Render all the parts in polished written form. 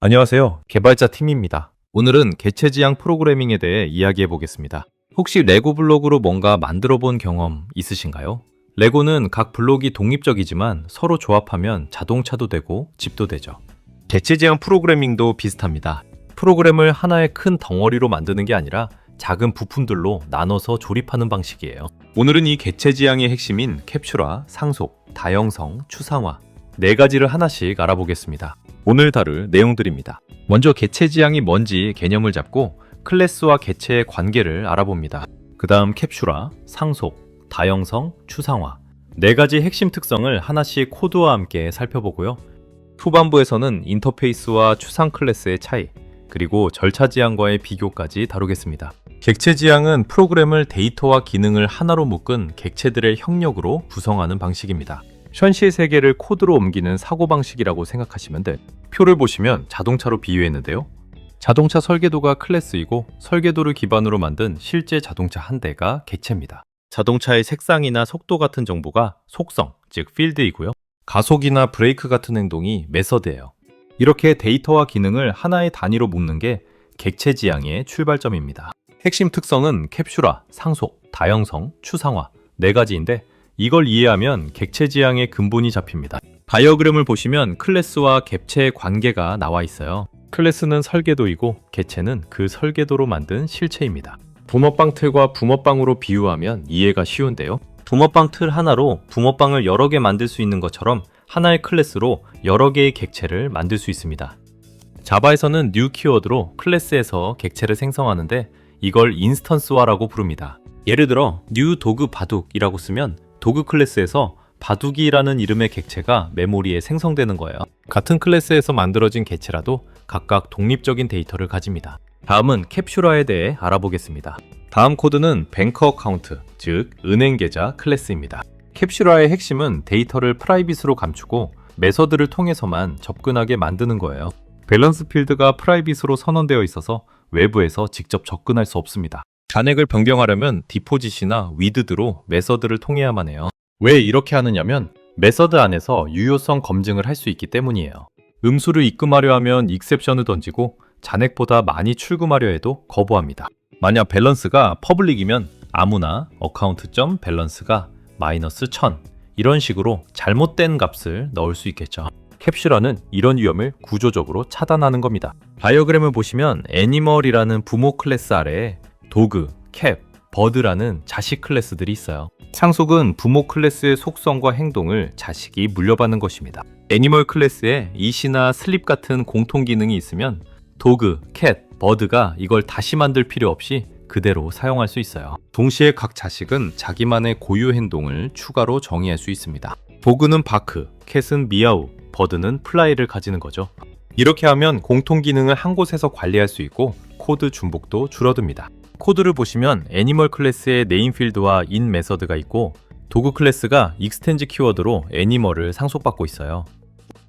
안녕하세요. 개발자 팀입니다. 오늘은 개체 지향 프로그래밍에 대해 이야기해 보겠습니다. 혹시 레고 블록으로 뭔가 만들어 본 경험 있으신가요? 레고는 각 블록이 독립적이지만 서로 조합하면 자동차도 되고 집도 되죠. 개체 지향 프로그래밍도 비슷합니다. 프로그램을 하나의 큰 덩어리로 만드는 게 아니라 작은 부품들로 나눠서 조립하는 방식이에요. 오늘은 이 개체 지향의 핵심인 캡슐화, 상속, 다형성, 추상화 네 가지를 하나씩 알아보겠습니다. 오늘 다룰 내용들입니다. 먼저 개체 지향이 뭔지 개념을 잡고 클래스와 개체의 관계를 알아봅니다. 그 다음 캡슐화, 상속, 다형성, 추상화 네 가지 핵심 특성을 하나씩 코드와 함께 살펴보고요. 후반부에서는 인터페이스와 추상 클래스의 차이, 그리고 절차 지향과의 비교까지 다루겠습니다. 객체 지향은 프로그램을 데이터와 기능을 하나로 묶은 객체들의 형력으로 구성하는 방식입니다. 현실 세계를 코드로 옮기는 사고방식이라고 생각하시면 돼. 표를 보시면 자동차로 비유했는데요. 자동차 설계도가 클래스이고 설계도를 기반으로 만든 실제 자동차 한 대가 객체입니다. 자동차의 색상이나 속도 같은 정보가 속성, 즉 필드이고요. 가속이나 브레이크 같은 행동이 메서드예요. 이렇게 데이터와 기능을 하나의 단위로 묶는 게 객체 지향의 출발점입니다. 핵심 특성은 캡슐화, 상속, 다형성, 추상화 네 가지인데 이걸 이해하면 객체 지향의 근본이 잡힙니다. 다이어그램을 보시면 클래스와 객체의 관계가 나와 있어요. 클래스는 설계도이고 객체는 그 설계도로 만든 실체입니다. 붕어빵 틀과 붕어빵으로 비유하면 이해가 쉬운데요. 붕어빵 틀 하나로 붕어빵을 여러 개 만들 수 있는 것처럼 하나의 클래스로 여러 개의 객체를 만들 수 있습니다. 자바에서는 new 키워드로 클래스에서 객체를 생성하는데 이걸 인스턴스화라고 부릅니다. 예를 들어 new 도그 바둑이라고 쓰면 도그 클래스에서 바둑이라는 이름의 객체가 메모리에 생성되는 거예요. 같은 클래스에서 만들어진 객체라도 각각 독립적인 데이터를 가집니다. 다음은 캡슐화에 대해 알아보겠습니다. 다음 코드는 뱅크 어카운트, 즉 은행 계좌 클래스입니다. 캡슐화의 핵심은 데이터를 프라이빗으로 감추고 메서드를 통해서만 접근하게 만드는 거예요. 밸런스 필드가 프라이빗으로 선언되어 있어서 외부에서 직접 접근할 수 없습니다. 잔액을 변경하려면 디포짓이나 위드드로 메서드를 통해야만 해요. 왜 이렇게 하느냐면 메서드 안에서 유효성 검증을 할 수 있기 때문이에요. 음수를 입금하려 하면 익셉션을 던지고 잔액보다 많이 출금하려 해도 거부합니다. 만약 밸런스가 퍼블릭이면 아무나 account.balance가 마이너스 1000 이런 식으로 잘못된 값을 넣을 수 있겠죠. 캡슐화는 이런 위험을 구조적으로 차단하는 겁니다. 다이어그램을 보시면 애니멀이라는 부모 클래스 아래에 도그, 캡, 버드라는 자식 클래스들이 있어요. 상속은 부모 클래스의 속성과 행동을 자식이 물려받는 것입니다. 애니멀 클래스에 이시나 슬립 같은 공통 기능이 있으면 도그, 캣, 버드가 이걸 다시 만들 필요 없이 그대로 사용할 수 있어요. 동시에 각 자식은 자기만의 고유 행동을 추가로 정의할 수 있습니다. 도그는 바크, 캣은 미아우, 버드는 플라이를 가지는 거죠. 이렇게 하면 공통 기능을 한 곳에서 관리할 수 있고 코드 중복도 줄어듭니다. 코드를 보시면 애니멀 클래스의 네임 필드와 인 메서드가 있고 도그 클래스가 익스텐즈 키워드로 애니멀을 상속받고 있어요.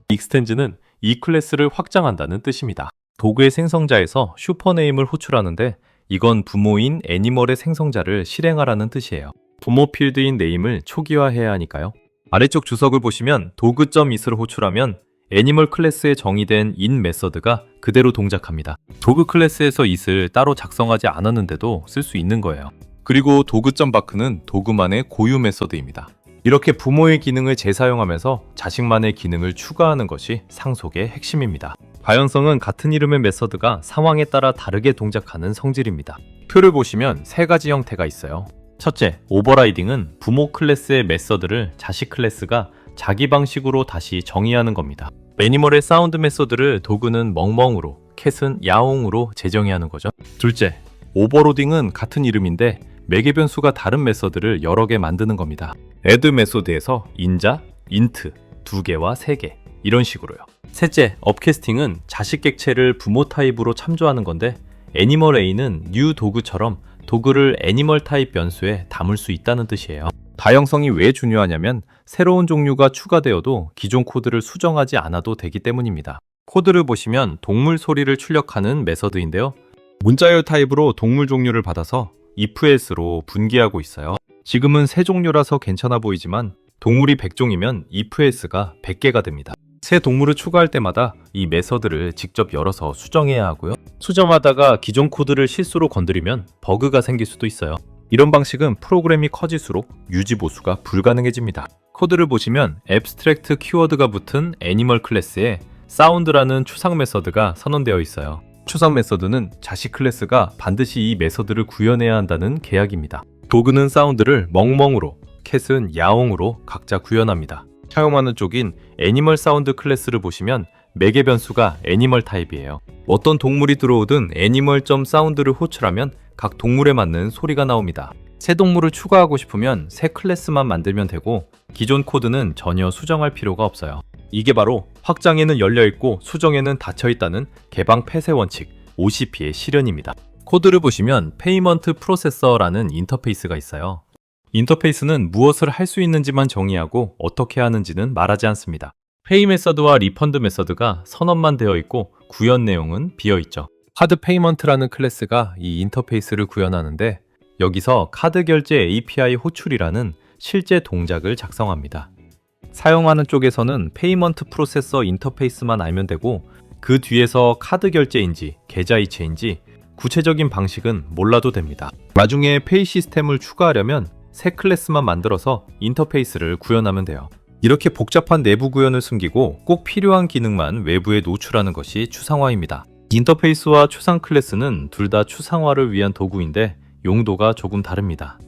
익스텐즈는 이 클래스를 확장한다는 뜻입니다. 도그의 생성자에서 슈퍼네임을 호출하는데 이건 부모인 애니멀의 생성자를 실행하라는 뜻이에요. 부모 필드인 네임을 초기화해야 하니까요. 아래쪽 주석을 보시면 도그.it을 호출하면 애니멀 클래스에 정의된 in 메서드가 그대로 동작합니다. 도그 클래스에서 it을 따로 작성하지 않았는데도 쓸 수 있는 거예요. 그리고 도그.back는 도그만의 고유 메서드입니다. 이렇게 부모의 기능을 재사용하면서 자식만의 기능을 추가하는 것이 상속의 핵심입니다. 다형성은 같은 이름의 메서드가 상황에 따라 다르게 동작하는 성질입니다. 표를 보시면 세 가지 형태가 있어요. 첫째, 오버라이딩은 부모 클래스의 메서드를 자식 클래스가 자기 방식으로 다시 정의하는 겁니다. 애니멀의 사운드 메서드를 도그는 멍멍으로, 캣은 야옹으로 재정의 하는 거죠. 둘째, 오버로딩은 같은 이름인데 매개 변수가 다른 메서드를 여러 개 만드는 겁니다. add 메소드에서 인자, int 2개와 3개 이런 식으로요. 셋째, 업캐스팅은 자식 객체를 부모 타입으로 참조하는 건데 애니멀 A는 new 도그처럼 도그를 애니멀 타입 변수에 담을 수 있다는 뜻이에요. 다형성이 왜 중요하냐면 새로운 종류가 추가되어도 기존 코드를 수정하지 않아도 되기 때문입니다. 코드를 보시면 동물 소리를 출력하는 메서드인데요. 문자열 타입으로 동물 종류를 받아서 ifels로 분기하고 있어요. 지금은 세 종류라서 괜찮아 보이지만 동물이 100종이면 ifels가 100개가 됩니다. 새 동물을 추가할 때마다 이 메서드를 직접 열어서 수정해야 하고요. 수정하다가 기존 코드를 실수로 건드리면 버그가 생길 수도 있어요. 이런 방식은 프로그램이 커질수록 유지 보수가 불가능해집니다. 코드를 보시면 abstract 키워드가 붙은 애니멀 클래스에 사운드라는 추상 메서드가 선언되어 있어요. 추상 메서드는 자식 클래스가 반드시 이 메서드를 구현해야 한다는 계약입니다. 도그는 사운드를 멍멍으로, 캣은 야옹으로 각자 구현합니다. 사용하는 쪽인 애니멀 사운드 클래스를 보시면 매개 변수가 애니멀 타입이에요. 어떤 동물이 들어오든 애니멀.사운드를 호출하면 각 동물에 맞는 소리가 나옵니다. 새 동물을 추가하고 싶으면 새 클래스만 만들면 되고 기존 코드는 전혀 수정할 필요가 없어요. 이게 바로 확장에는 열려있고 수정에는 닫혀있다는 개방 폐쇄 원칙 OCP의 실현입니다. 코드를 보시면 페이먼트 프로세서라는 인터페이스가 있어요. 인터페이스는 무엇을 할 수 있는지만 정의하고 어떻게 하는지는 말하지 않습니다. 페이 메서드와 리펀드 메서드가 선언만 되어 있고 구현 내용은 비어 있죠. 카드 페이먼트라는 클래스가 이 인터페이스를 구현하는데 여기서 카드 결제 API 호출이라는 실제 동작을 작성합니다. 사용하는 쪽에서는 페이먼트 프로세서 인터페이스만 알면 되고 그 뒤에서 카드 결제인지 계좌 이체인지 구체적인 방식은 몰라도 됩니다. 나중에 페이 시스템을 추가하려면 새 클래스만 만들어서 인터페이스를 구현하면 돼요. 이렇게 복잡한 내부 구현을 숨기고 꼭 필요한 기능만 외부에 노출하는 것이 추상화입니다. 인터페이스와 추상 클래스는 둘 다 추상화를 위한 도구인데 용도가 조금 다릅니다.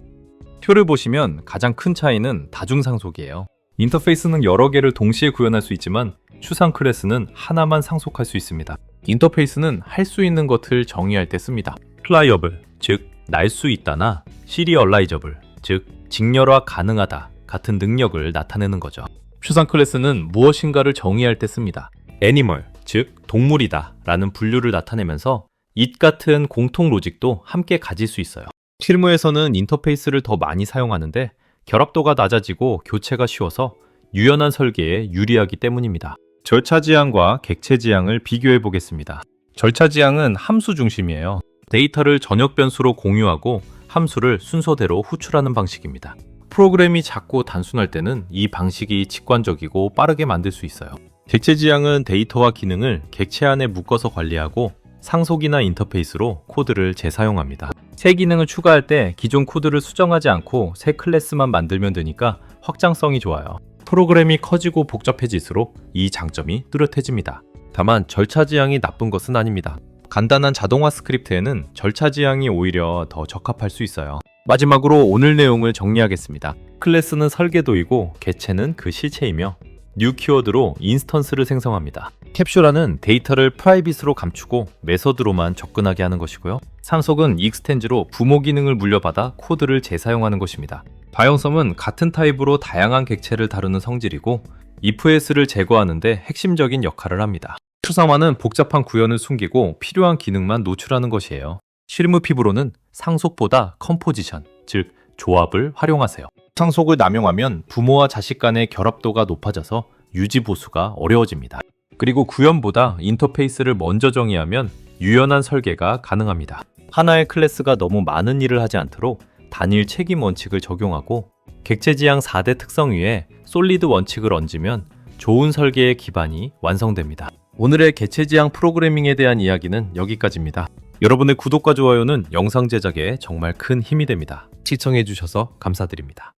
표를 보시면 가장 큰 차이는 다중상속이에요. 인터페이스는 여러 개를 동시에 구현할 수 있지만 추상 클래스는 하나만 상속할 수 있습니다. 인터페이스는 할 수 있는 것을 정의할 때 씁니다. 플라이어블, 즉 날 수 있다나 시리얼라이저블, 즉 직렬화 가능하다 같은 능력을 나타내는 거죠. 추상 클래스는 무엇인가를 정의할 때 씁니다. 애니멀, 즉 동물이다 라는 분류를 나타내면서 it 같은 공통 로직도 함께 가질 수 있어요. 실무에서는 인터페이스를 더 많이 사용하는데 결합도가 낮아지고 교체가 쉬워서 유연한 설계에 유리하기 때문입니다. 절차 지향과 객체 지향을 비교해 보겠습니다. 절차 지향은 함수 중심이에요. 데이터를 전역 변수로 공유하고 함수를 순서대로 후출하는 방식입니다. 프로그램이 작고 단순할 때는 이 방식이 직관적이고 빠르게 만들 수 있어요. 객체 지향은 데이터와 기능을 객체 안에 묶어서 관리하고 상속이나 인터페이스로 코드를 재사용합니다. 새 기능을 추가할 때 기존 코드를 수정하지 않고 새 클래스만 만들면 되니까 확장성이 좋아요. 프로그램이 커지고 복잡해질수록 이 장점이 뚜렷해집니다. 다만 절차 지향이 나쁜 것은 아닙니다. 간단한 자동화 스크립트에는 절차 지향이 오히려 더 적합할 수 있어요. 마지막으로 오늘 내용을 정리하겠습니다. 클래스는 설계도이고 객체는 그 실체이며 뉴 키워드로 인스턴스를 생성합니다. 캡슐화는 데이터를 프라이빗으로 감추고 메서드로만 접근하게 하는 것이고요. 상속은 익스텐즈로 부모 기능을 물려받아 코드를 재사용하는 것입니다. 바이옴섬은 같은 타입으로 다양한 객체를 다루는 성질이고 ifels를 제거하는 데 핵심적인 역할을 합니다. 추상화는 복잡한 구현을 숨기고 필요한 기능만 노출하는 것이에요. 실무 피부로는 상속보다 컴포지션, 즉 조합을 활용하세요. 상속을 남용하면 부모와 자식 간의 결합도가 높아져서 유지 보수가 어려워집니다. 그리고 구현보다 인터페이스를 먼저 정의하면 유연한 설계가 가능합니다. 하나의 클래스가 너무 많은 일을 하지 않도록 단일 책임 원칙을 적용하고 객체 지향 4대 특성 위에 솔리드 원칙을 얹으면 좋은 설계의 기반이 완성됩니다. 오늘의 객체 지향 프로그래밍에 대한 이야기는 여기까지입니다. 여러분의 구독과 좋아요는 영상 제작에 정말 큰 힘이 됩니다. 시청해주셔서 감사드립니다.